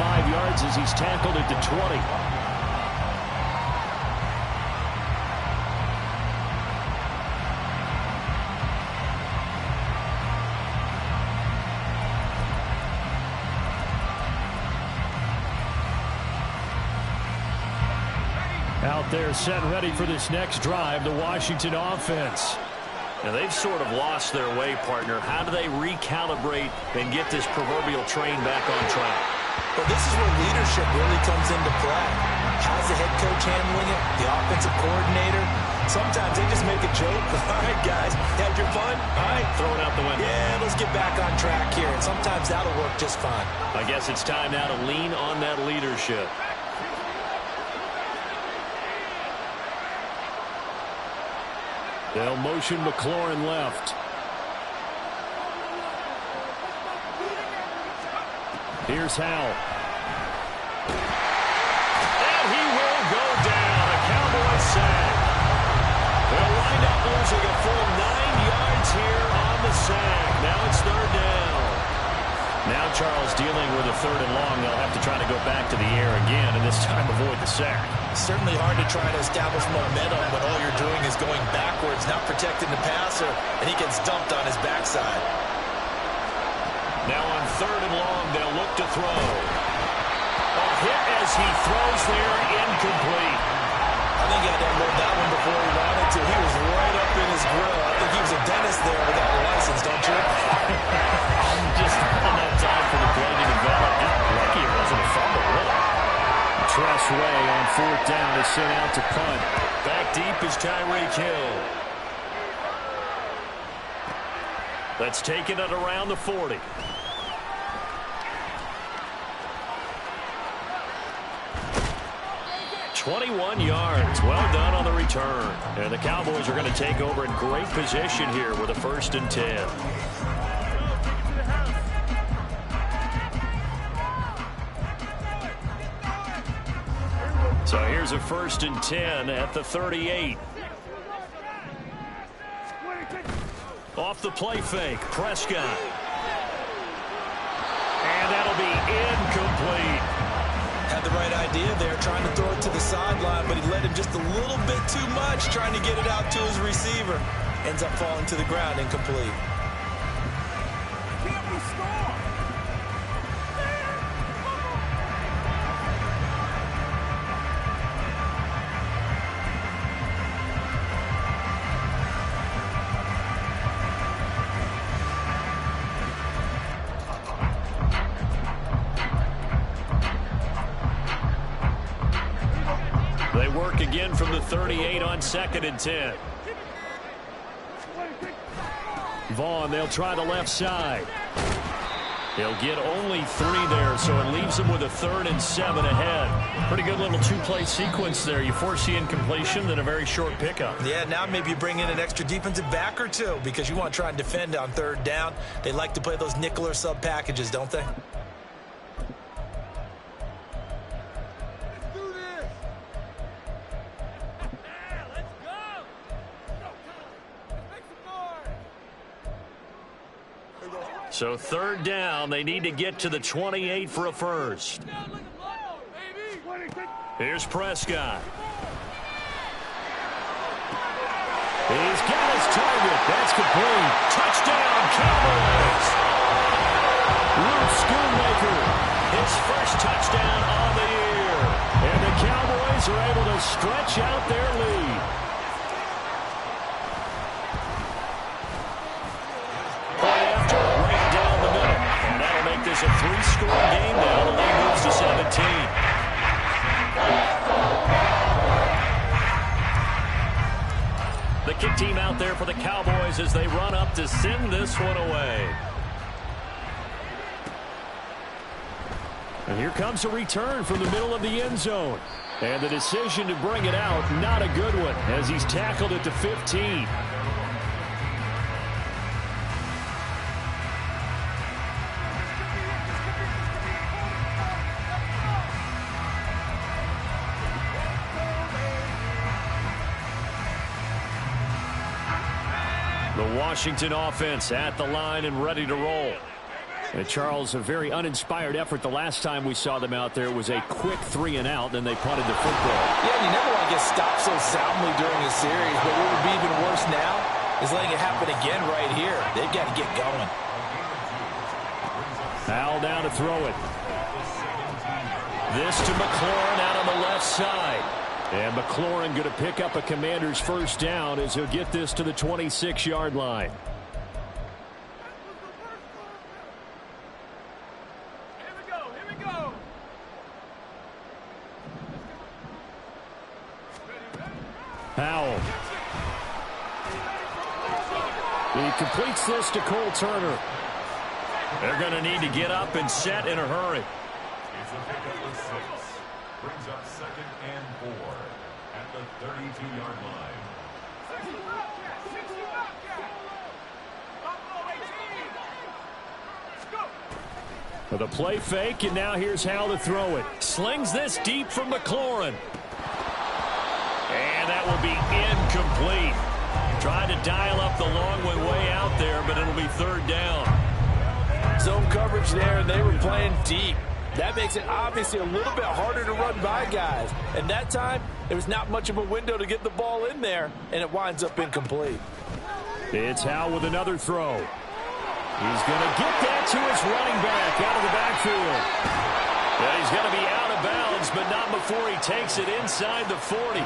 5 yards as he's tackled at the 20. Out there set ready for this next drive, the Washington offense. Now they've sort of lost their way, partner. How do they recalibrate and get this proverbial train back on track? Well, this is where leadership really comes into play. How's the head coach handling it? The offensive coordinator? Sometimes they just make a joke. All right, guys, had your fun? All right. Throw it out the window. Yeah, let's get back on track here. And sometimes that'll work just fine. I guess it's time now to lean on that leadership. They'll motion McLaurin left. Here's Howell. And he will go down. A Cowboy sack. They'll wind up losing a full 9 yards here on the sack. Now it's third down. Now Charles dealing with a third and long. They'll have to try to go back to the air again, and this time avoid the sack. Certainly hard to try to establish momentum when all you're doing is going backwards, not protecting the passer, and he gets dumped on his backside. Now on third and long, they'll look to throw. A hit as he throws there, incomplete. I think he had to unload that one before he wanted to. He was right up in his grill. I think he was a dentist there without a license, don't you? I'm just not enough time for the play to develop. Just lucky it wasn't a fumble, really. Tress Way on fourth down is sent out to punt. Back deep is Tyreek Hill. Let's take it at around the 40. "21 yards. Well done on the return. And the Cowboys are going to take over in great position here with a 1st and 10. So here's a 1st and 10 at the 38. Off the play fake, Prescott. And that'll be incomplete. Had the right idea there, trying to throw it to the sideline, but he led him just a little bit too much, trying to get it out to his receiver. Ends up falling to the ground, incomplete. They work again from the 38 on 2nd and 10. Vaughn, they'll try the left side. They'll get only 3 there, so it leaves them with a 3rd and 7 ahead. Pretty good little two-play sequence there. You force the incompletion, then a very short pickup. Yeah, now maybe you bring in an extra defensive back or two because you want to try and defend on 3rd down. They like to play those nickel or sub packages, don't they? So 3rd down, they need to get to the 28 for a first. Here's Prescott. He's got his target. That's complete. Touchdown, Cowboys! Luke Schoonmaker. His first touchdown on the year. And the Cowboys are able to stretch out their lead. It's a 3-score game now. The lead moves to 17. The kick team out there for the Cowboys as they run up to send this one away. And here comes a return from the middle of the end zone. And the decision to bring it out, not a good one, as he's tackled at the 15. The Washington offense at the line and ready to roll. And Charles, a very uninspired effort. The last time we saw them out there was a quick 3-and-out, then they punted the football. Yeah, you never want to get stopped so soundly during a series, but what would be even worse now is letting it happen again right here. They've got to get going. Foul down to throw it. This to McLaurin out on the left side. And McLaurin going to pick up a Commander's first down as he'll get this to the 26-yard line. Powell. He completes this to Cole Turner. They're going to need to get up and set in a hurry. It's a pickup of 6. Brings up 2nd and 4 at the 32-yard line. For the play fake, and now here's how to throw it. Slings this deep from McLaurin. And that will be incomplete. Trying to dial up the long way out there, but it'll be 3rd down. Zone coverage there, and they were playing deep. That makes it obviously a little bit harder to run by guys. And that time, there was not much of a window to get the ball in there, and it winds up incomplete. It's Howe with another throw. He's going to get that to his running back out of the backfield. Yeah, he's going to be out of bounds, but not before he takes it inside the 40.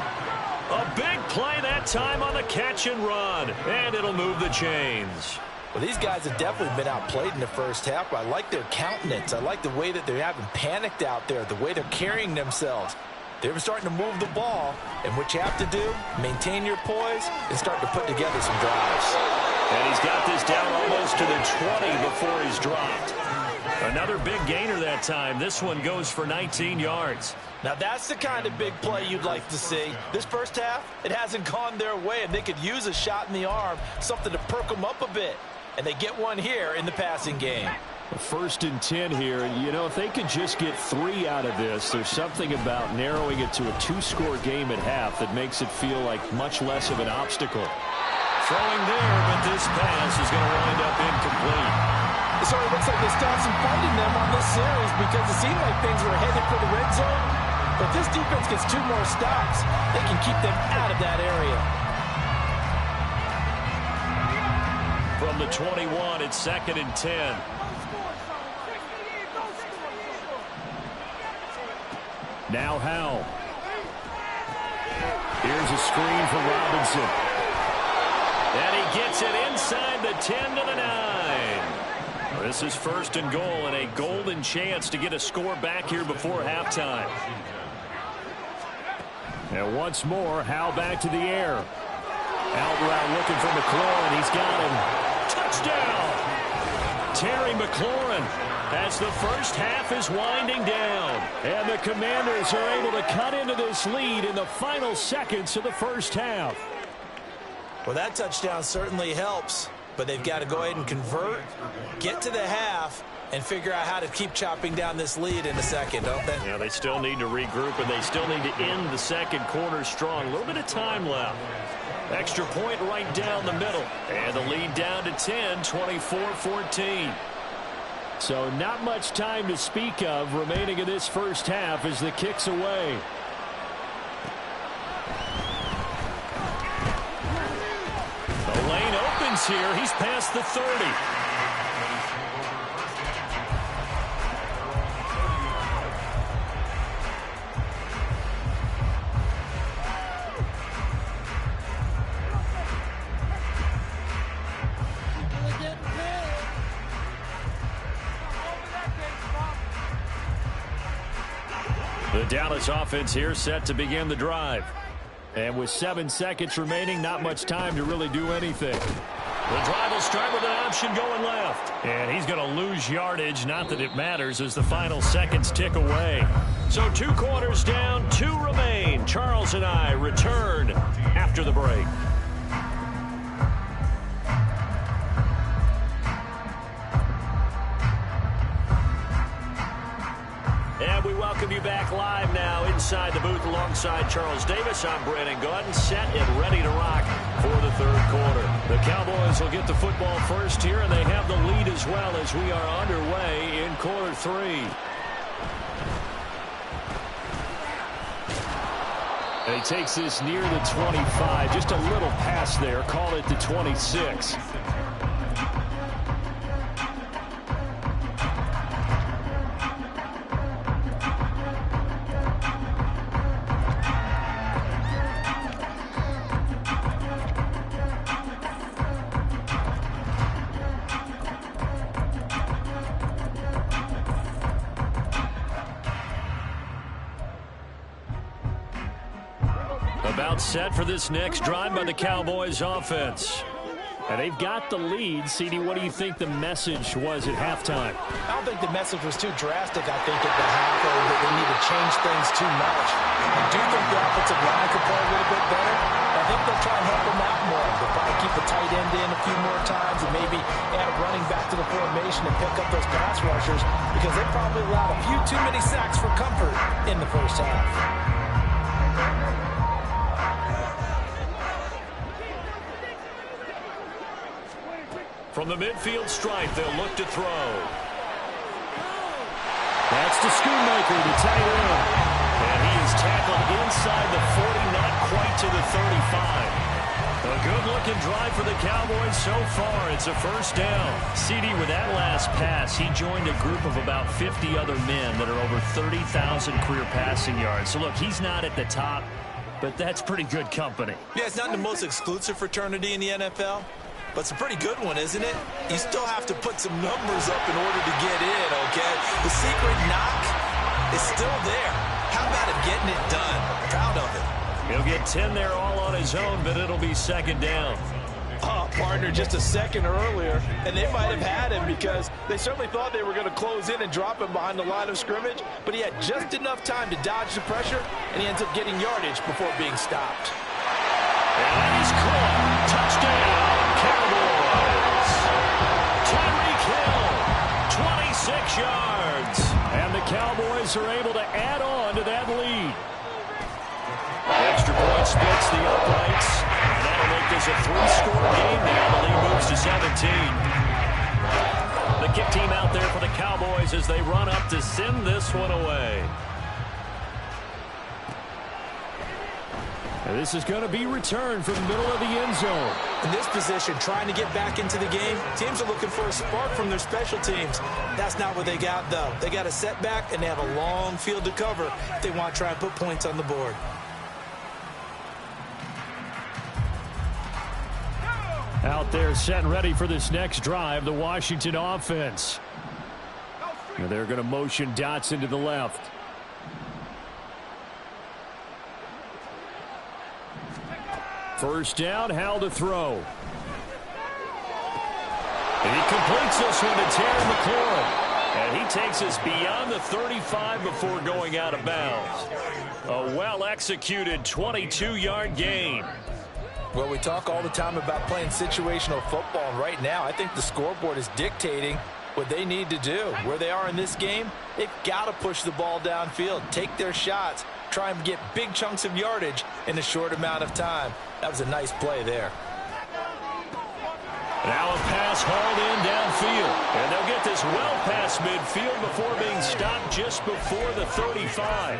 A big play that time on the catch and run, and it'll move the chains. Well, these guys have definitely been outplayed in the first half. I like their countenance. I like the way that they haven't panicked out there, the way they're carrying themselves. They're starting to move the ball, and what you have to do, maintain your poise and start to put together some drives. And he's got this down almost to the 20 before he's dropped. Another big gainer that time. This one goes for 19 yards. Now that's the kind of big play you'd like to see. This first half, it hasn't gone their way, and they could use a shot in the arm, something to perk them up a bit. And they get one here in the passing game. 1st and 10 here. And, you know, if they could just get 3 out of this, there's something about narrowing it to a 2-score game at half that makes it feel like much less of an obstacle. Throwing there, but this pass is going to wind up incomplete. It sort of looks like they stopped some fight in them on this series because it seemed like things were headed for the red zone. But if this defense gets 2 more stops, they can keep them out of that area. From the 21, it's 2nd and 10. Now Howe. Here's a screen for Robinson. And he gets it inside the 10 to the 9. This is 1st and goal and a golden chance to get a score back here before halftime. And once more, Howe back to the air. Out route looking for McLaurin. He's got him. Touchdown! Terry McLaurin as the first half is winding down. And the Commanders are able to cut into this lead in the final seconds of the first half. Well, that touchdown certainly helps, but they've got to go ahead and convert, get to the half, and figure out how to keep chopping down this lead in a second, don't they? Yeah, they still need to regroup, and they still need to end the second quarter strong. A little bit of time left. Extra point right down the middle. And the lead down to 10, 24-14. So not much time to speak of remaining in this first half as the kick's away. The lane opens here. He's past the 30. The Dallas offense here set to begin the drive. And with 7 seconds remaining, not much time to really do anything. The drive will start with an option going left. And he's going to lose yardage. Not that it matters as the final seconds tick away. So 2 quarters down, 2 remain. Charles and I return after the break. And And we welcome you back live now inside the booth alongside Charles Davis. I'm Brandon Gaudin, set and ready to rock for the third quarter. The Cowboys will get the football first here, and they have the lead as well as we are underway in quarter three. And he takes this near the 25, just a little pass there, call it the 26. About set for this next drive by the Cowboys offense. And they've got the lead. CD, what do you think the message was at halftime? I don't think the message was too drastic, I think, at the half, or that they need to change things too much. I do think the offensive line could play a little bit better. I think they'll try and help them out more. They'll probably keep the tight end in a few more times and maybe add running back to the formation and pick up those pass rushers, because they probably allowed a few too many sacks for comfort in the first half. From the midfield stripe, they'll look to throw. That's to Schoonmaker, the tight end. And he is tackled inside the 40, not quite to the 35. A good-looking drive for the Cowboys so far. It's a first down. CD, with that last pass, he joined a group of about 50 other men that are over 30,000 career passing yards. So, look, he's not at the top, but that's pretty good company. Yeah, it's not the most exclusive fraternity in the NFL. But it's a pretty good one, isn't it? You still have to put some numbers up in order to get in, okay? The secret knock is still there. How about him getting it done? Proud of it. He'll get 10 there all on his own, but it'll be second down. Partner, just a second earlier, and they might have had him because they certainly thought they were going to close in and drop him behind the line of scrimmage, but he had just enough time to dodge the pressure, and he ends up getting yardage before being stopped. And he's caught. Touchdown, Cowboys. Tyreek Hill, 26 yards. And the Cowboys are able to add on to that lead. Extra point splits the uprights. And that'll make this a three-score game now. The lead moves to 17. The kick team out there for the Cowboys as they run up to send this one away. And this is going to be returned from the middle of the end zone. In this position, trying to get back into the game, teams are looking for a spark from their special teams. That's not what they got, though. They got a setback, and they have a long field to cover if they want to try and put points on the board. Out there set and ready for this next drive, the Washington offense. And they're going to motion Dotson to the left. First down, Howell to throw. And he completes this one to Terry McLaurin. And he takes us beyond the 35 before going out of bounds. A well-executed 22-yard gain. Well, we talk all the time about playing situational football, and right now I think the scoreboard is dictating what they need to do. Where they are in this game, they've got to push the ball downfield, take their shots, try and get big chunks of yardage in a short amount of time. That was a nice play there. Now a pass hauled in downfield. And they'll get this well past midfield before being stopped just before the 35.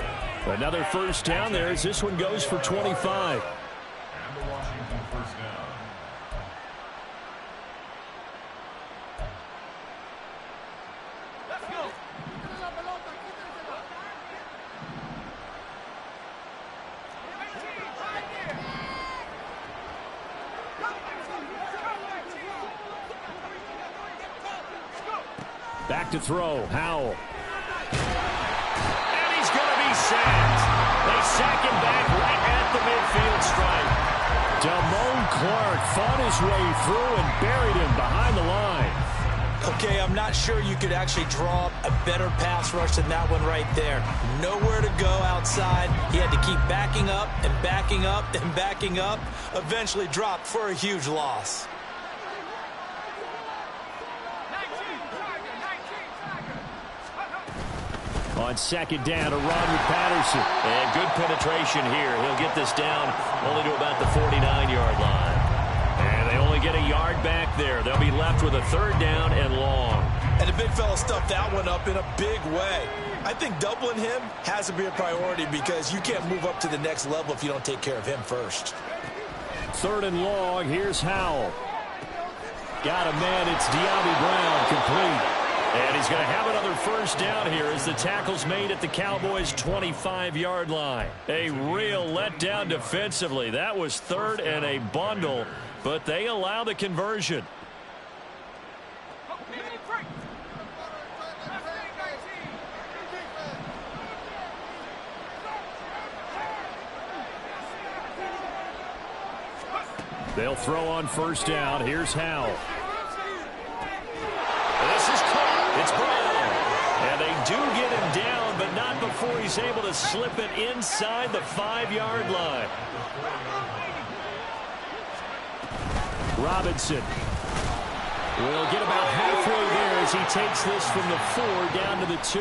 Another first down there as this one goes for 25. And the Washington first down. Back to throw, Howell. And he's going to be sacked. They sack him back right at the midfield stripe. Damone Clark fought his way through and buried him behind the line. Okay, I'm not sure you could actually draw up a better pass rush than that one right there. Nowhere to go outside. He had to keep backing up and backing up and backing up. Eventually dropped for a huge loss. On second down, a run with Patterson. And good penetration here. He'll get this down only to about the 49-yard line. And they only get a yard back there. They'll be left with a third down and long. And the big fella stuffed that one up in a big way. I think doubling him has to be a priority because you can't move up to the next level if you don't take care of him first. Third and long. Here's Howell. Got a man. It's De'Ami Brown, complete. And he's going to have another first down here as the tackle's made at the Cowboys' 25-yard line. A real letdown defensively. That was third and a bundle, but they allow the conversion. They'll throw on first down. Here's Howell. This is caught. It's Brown. And they do get him down, but not before he's able to slip it inside the 5-yard line. Robinson will get about halfway there as he takes this from the 4 down to the 2.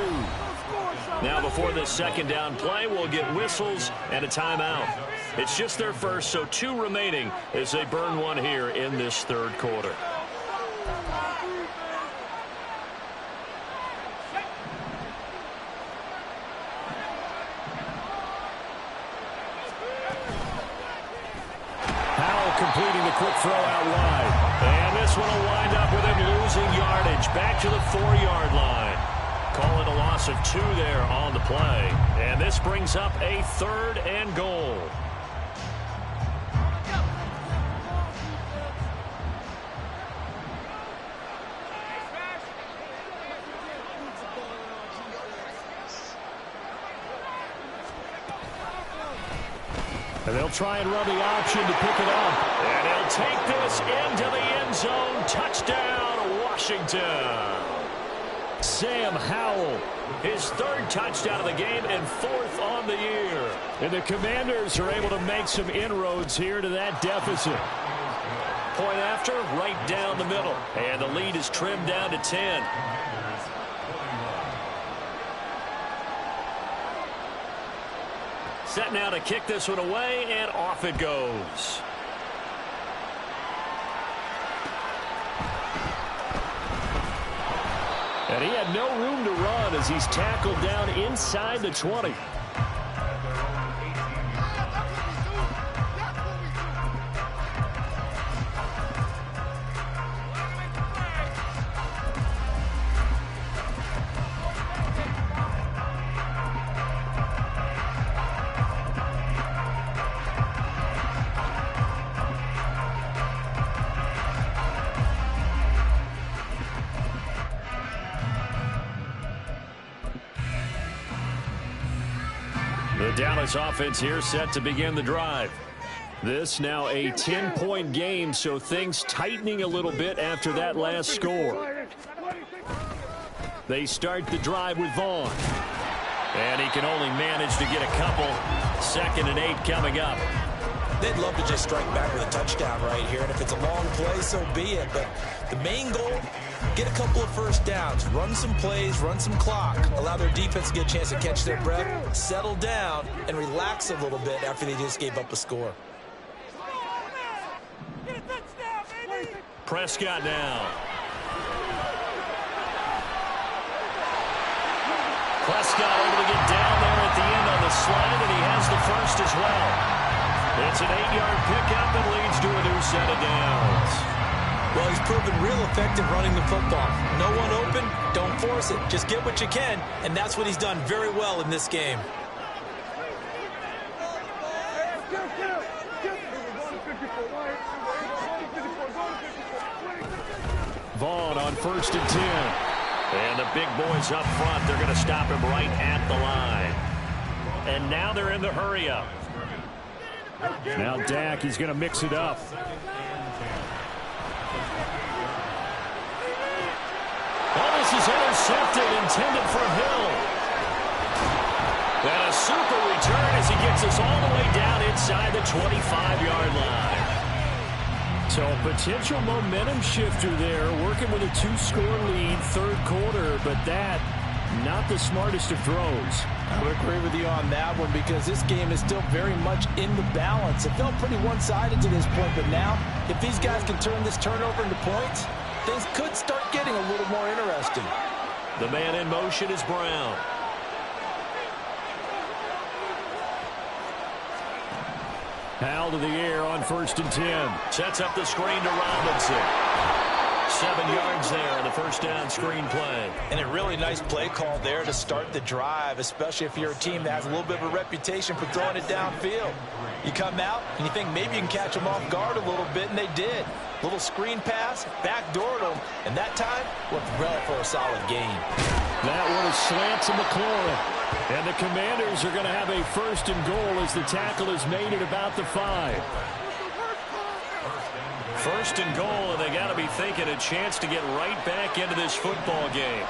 Now before this second down play, we'll get whistles and a timeout. It's just their first, so 2 remaining as they burn one here in this third quarter. Howell completing the quick throw out wide. And this one will wind up with him losing yardage back to the 4-yard line. Call it a loss of 2 there on the play. And this brings up a third and goal. And they'll try and run the option to pick it up. And he'll take this into the end zone. Touchdown, Washington. Sam Howell, his 3rd touchdown of the game and 4th on the year. And the Commanders are able to make some inroads here to that deficit. Point after, right down the middle. And the lead is trimmed down to 10. Set now to kick this one away, and off it goes. And he had no room to run as he's tackled down inside the 20. The Dallas offense here set to begin the drive. This now a 10-point game, so things tightening a little bit after that last score. They start the drive with Vaughn. And he can only manage to get a couple. 2nd and 8 coming up. They'd love to just strike back with a touchdown right here, and if it's a long play, so be it. But the main goal, get a couple of first downs, run some plays, run some clock, allow their defense to get a chance to catch their breath, settle down, and relax a little bit after they just gave up a score. Prescott now. Prescott able to get down there at the end on the slide, and he has the first as well. It's an 8-yard pickup and leads to a new set of downs. Well, he's proven real effective running the football. No one open, don't force it. Just get what you can, and that's what he's done very well in this game. Vaughn on 1st and 10. And the big boys up front, they're going to stop him right at the line. And now they're in the hurry-up. Now Dak, he's going to mix it up. Oh, this is intercepted, intended for Hill. And a super return as he gets us all the way down inside the 25-yard line. So a potential momentum shifter there, working with a 2-score lead, third quarter, but that Not the smartest of throws. I would agree with you on that one because this game is still very much in the balance. It felt pretty one-sided to this point, but now if these guys can turn this turnover into points, things could start getting a little more interesting. The man in motion is Brown. Hal to the air on 1st and 10. Sets up the screen to Robinson. 7 yards there on the first down screen play. And a really nice play call there to start the drive, especially if you're a team that has a little bit of a reputation for throwing it downfield. You come out and you think maybe you can catch them off guard a little bit, and they did. Little screen pass, backdoored them, and that time looked well for a solid gain. That one is slant to McLaurin. And the Commanders are going to have a 1st and goal as the tackle is made at about the 5. 1st and goal, and they got to be thinking a chance to get right back into this football game.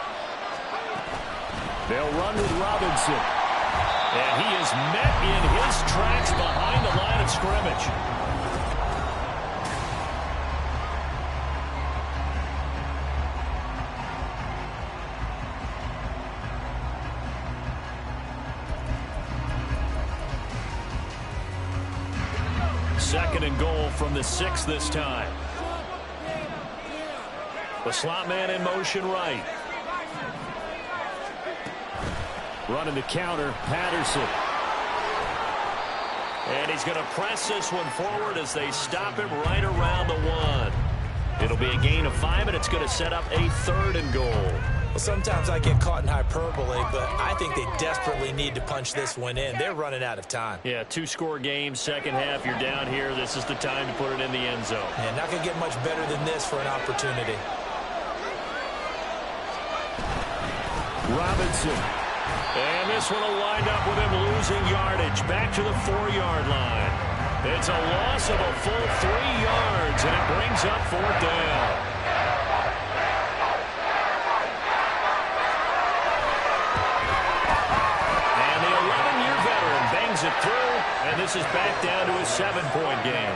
They'll run with Robinson. And he is met in his tracks behind the line of scrimmage. Second and goal from the 6 this time. The slot man in motion right. Running the counter, Patterson. And he's going to press this one forward as they stop him right around the 1. It'll be a gain of 5, and it's going to set up a 3rd and goal. Well, sometimes I get caught in hyperbole, but I think they desperately need to punch this one in. They're running out of time. Yeah, 2-score game, second half, you're down here. This is the time to put it in the end zone. And not going to get much better than this for an opportunity. Robinson. And this one will wind up with him losing yardage. Back to the 4-yard line. It's a loss of a full 3 yards, and it brings up 4th down. It through, and this is back down to a 7-point game.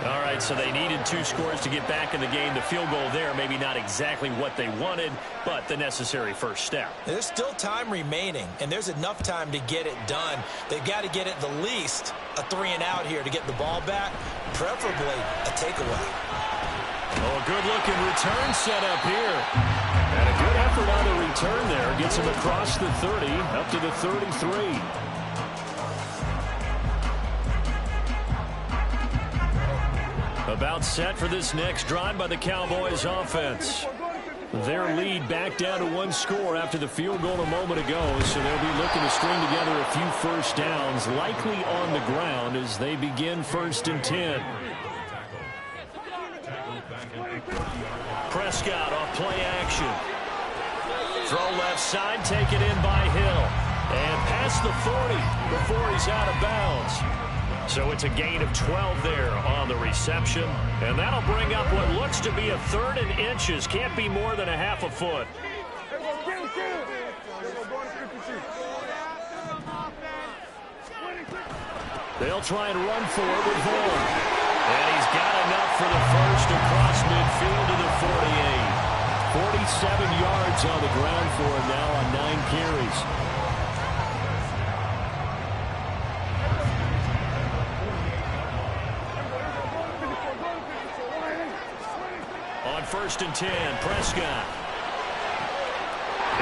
All right, so they needed 2 scores to get back in the game. The field goal there, maybe not exactly what they wanted, but the necessary first step. There's still time remaining, and there's enough time to get it done. They've got to get at the least a 3-and-out here to get the ball back, preferably a takeaway. Oh, a good-looking return set up here. And a good effort on the return there. Gets him across the 30, up to the 33. About set for this next drive by the Cowboys offense. Their lead back down to 1 score after the field goal a moment ago, so they'll be looking to string together a few first downs, likely on the ground as they begin 1st and 10. Prescott off play action. Throw left side, taken in by Hill. And past the 40 before he's out of bounds. So it's a gain of 12 there on the reception. And that'll bring up what looks to be a 3rd and inches. Can't be more than a half a foot. They'll try and run for it with Vaughn. And he's got enough for the first across midfield to the 48. 47 yards on the ground for him now on 9 carries. On 1st and 10, Prescott.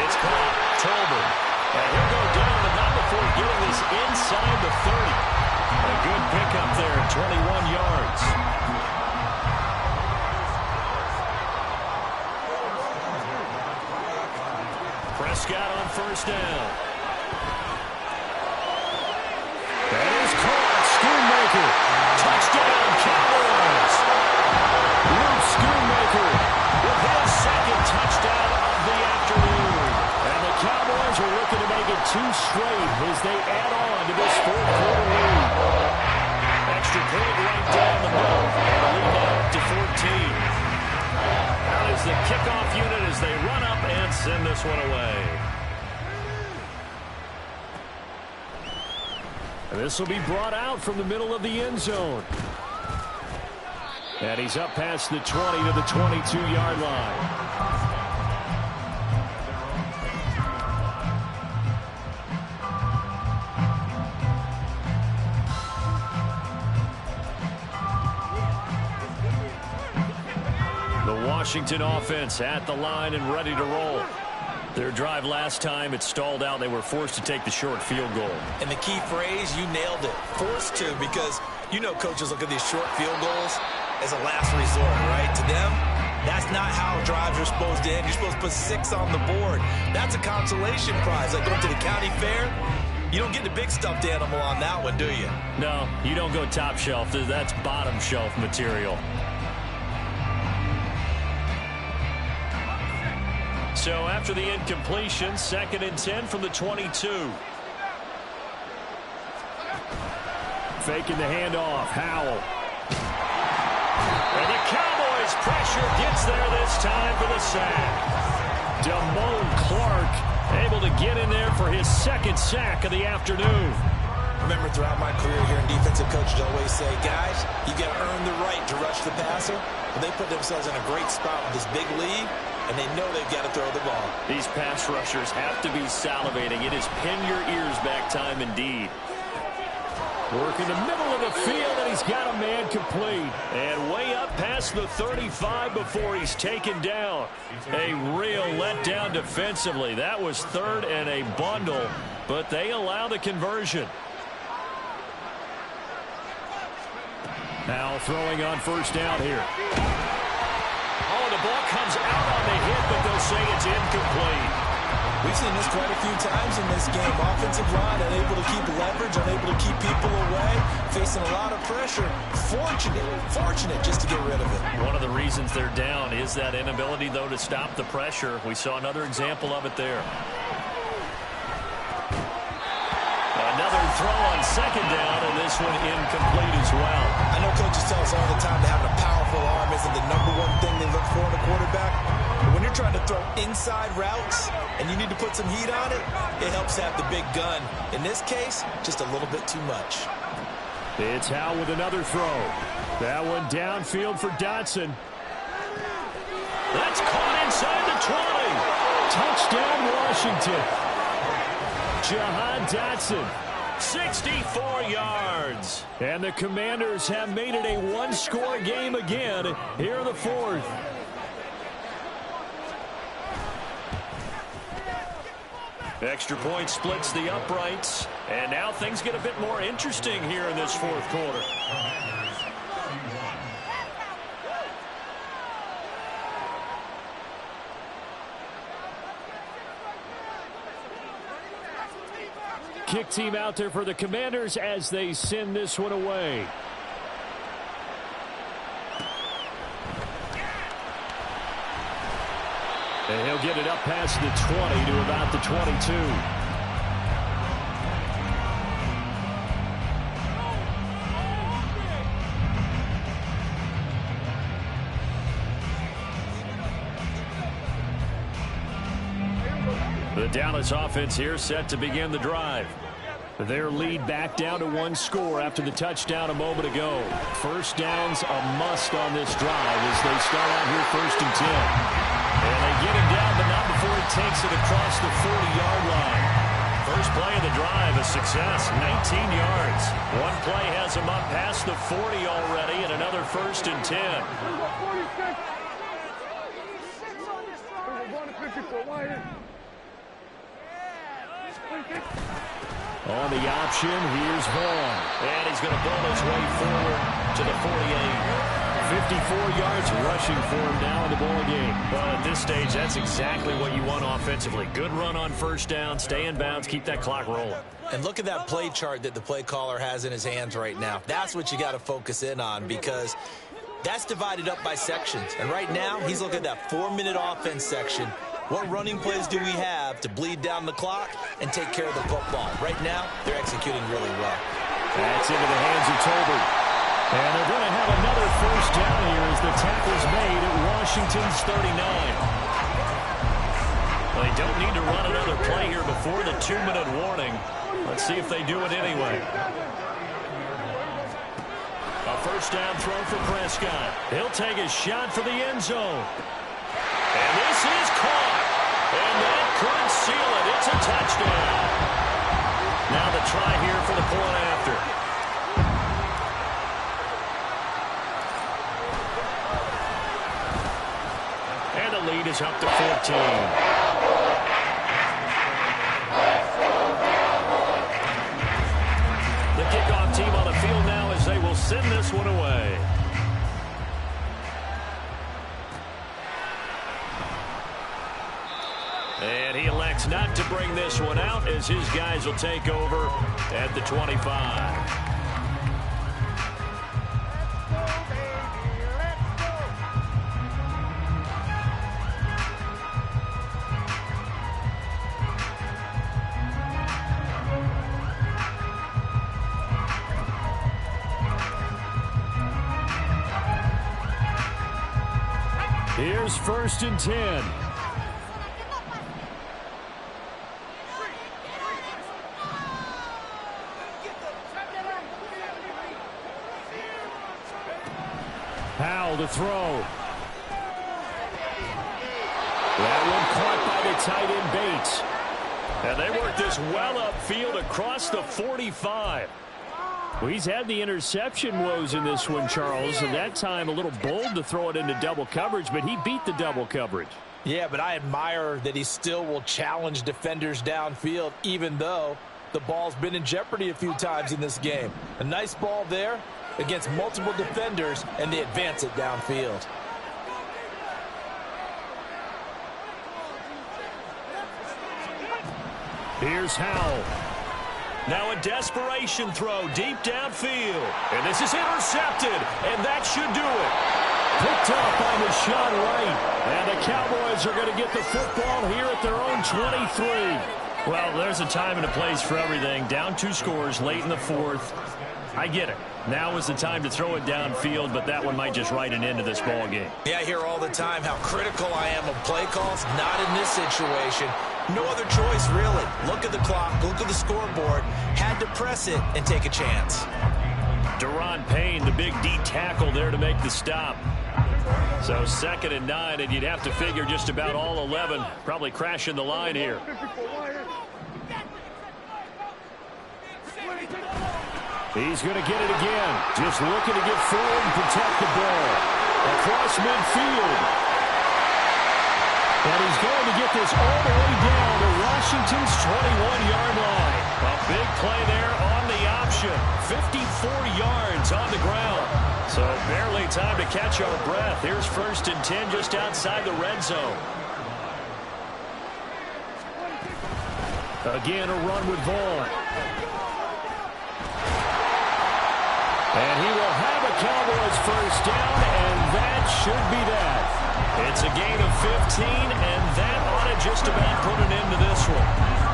It's caught. Tolbert. And he'll go down, but not before getting this inside the 30. A good pickup there, 21 yards. Prescott on 1st down. That is caught. Schoonmaker. Touchdown, Cowboys. Luke Schoonmaker with his 2nd touchdown of the afternoon. And the Cowboys are looking to make it 2 straight as they add on to this 4th quarter lead. Extra point right down the middle. And the lead now up to 14. Now is the kickoff unit as they run up and send this one away. And this will be brought out from the middle of the end zone. And he's up past the 20 to the 22-yard line. Washington offense at the line and ready to roll. Their drive last time, it stalled out. They were forced to take the short field goal. And the key phrase, you nailed it, forced to, because you know coaches look at these short field goals as a last resort, right? To them, that's not how drives are supposed to end. You're supposed to put 6 on the board. That's a consolation prize. Like going to the county fair, you don't get the big stuffed animal on that one, do you? No, you don't go top shelf. That's bottom shelf material. So after the incompletion, 2nd and 10 from the 22. Faking the handoff, Howell. And the Cowboys pressure gets there this time for the sack. Damone Clark able to get in there for his 2nd sack of the afternoon. Remember, throughout my career here in defensive coaches always say, guys, you got to earn the right to rush the passer. But they put themselves in a great spot with this big lead, and they know they've got to throw the ball. These pass rushers have to be salivating. It is pin your ears back time indeed. Work in the middle of the field, and he's got a man complete. And way up past the 35 before he's taken down. A real letdown defensively. That was 3rd and a bundle, but they allow the conversion. Now throwing on 1st down here. Oh, the ball comes out on the hit, but they'll say it's incomplete. We've seen this quite a few times in this game. Offensive line unable to keep leverage, unable to keep people away, facing a lot of pressure. Fortunate just to get rid of it. One of the reasons they're down is that inability, though, to stop the pressure. We saw another example of it there. Another throw on 2nd down, and this one incomplete as well. I know coaches tell us all the time that having a powerful arm isn't the #1 thing they look for in a quarterback. But when you're trying to throw inside routes and you need to put some heat on it, it helps to have the big gun. In this case, just a little bit too much. It's Howell with another throw. That one downfield for Dotson. That's caught inside the 20. Touchdown, Washington. Jahan Dotson, 64 yards. And the Commanders have made it a one-score game again here in the 4th. Extra point splits the uprights. And now things get a bit more interesting here in this 4th quarter. Kick team out there for the Commanders as they send this one away. And he'll get it up past the 20 to about the 22. The Dallas offense here set to begin the drive. Their lead back down to 1 score after the touchdown a moment ago. 1st down's a must on this drive as they start out here 1st and 10. And they get him down, but not before he takes it across the 40-yard line. First play of the drive, a success, 19 yards. One play has him up past the 40 already, and another 1st and 10. On the option, here's Vaughn. And he's going to bowl his way forward to the 48. 54 yards rushing for him now in the ball game. Well, at this stage, that's exactly what you want offensively. Good run on 1st down, stay in bounds, keep that clock rolling. And look at that play chart that the play caller has in his hands right now. That's what you got to focus in on, because that's divided up by sections. And right now, he's looking at that 4-minute offense section. What running plays do we have to bleed down the clock and take care of the football? Right now, they're executing really well. That's into the hands of Tolbert. And they're going to have another 1st down here as the tackle's made at Washington's 39. Well, they don't need to run another play here before the 2-minute warning. Let's see if they do it anyway. A 1st down throw for Prescott. He'll take a shot for the end zone. And this is caught. And that could seal it. It's a touchdown. Now the try here for the point after. lead is up to 14. The kickoff team on the field now as they will send this one away. And he elects not to bring this one out as his guys will take over at the 25. Here's 1st and 10. Powell to throw. That one caught by the tight end Bates. And they work this well upfield across the 45. Well, he's had the interception woes in this one, Charles, and that time a little bold to throw it into double coverage, but he beat the double coverage. Yeah, but I admire that he still will challenge defenders downfield, even though the ball's been in jeopardy a few times in this game. A nice ball there against multiple defenders, and they advance it downfield. Here's Howell. Now a desperation throw deep downfield. And this is intercepted, and that should do it. Picked up on the shot right. And the Cowboys are going to get the football here at their own 23. Well, there's a time and a place for everything. Down 2 scores late in the 4th. I get it. Now is the time to throw it downfield, but that one might just write an end to this ball game. Yeah, I hear all the time how critical I am of play calls. Not in this situation. No other choice, really. Look at the clock, look at the scoreboard. Had to press it and take a chance. Deron Payne, the big D tackle there to make the stop. So 2nd and 9, and you'd have to figure just about all 11 probably crashing the line here. He's going to get it again. Just looking to get forward and protect the ball. Across midfield. And he's going to get this all the way down to Washington's 21-yard line. A big play there on the option. 54 yards on the ground. So barely time to catch our breath. Here's 1st and 10 just outside the red zone. Again, a run with Vaughn. And he will have a Cowboys 1st down, and that should be that. It's a gain of 15, and that ought to just about put an end to this one.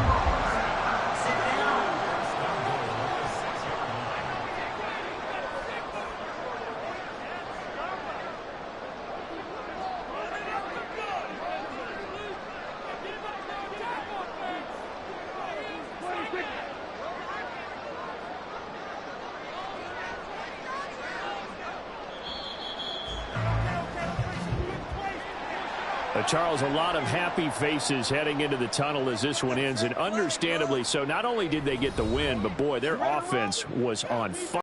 Charles, a lot of happy faces heading into the tunnel as this one ends, and understandably so. Not only did they get the win, but boy, their offense was on fire.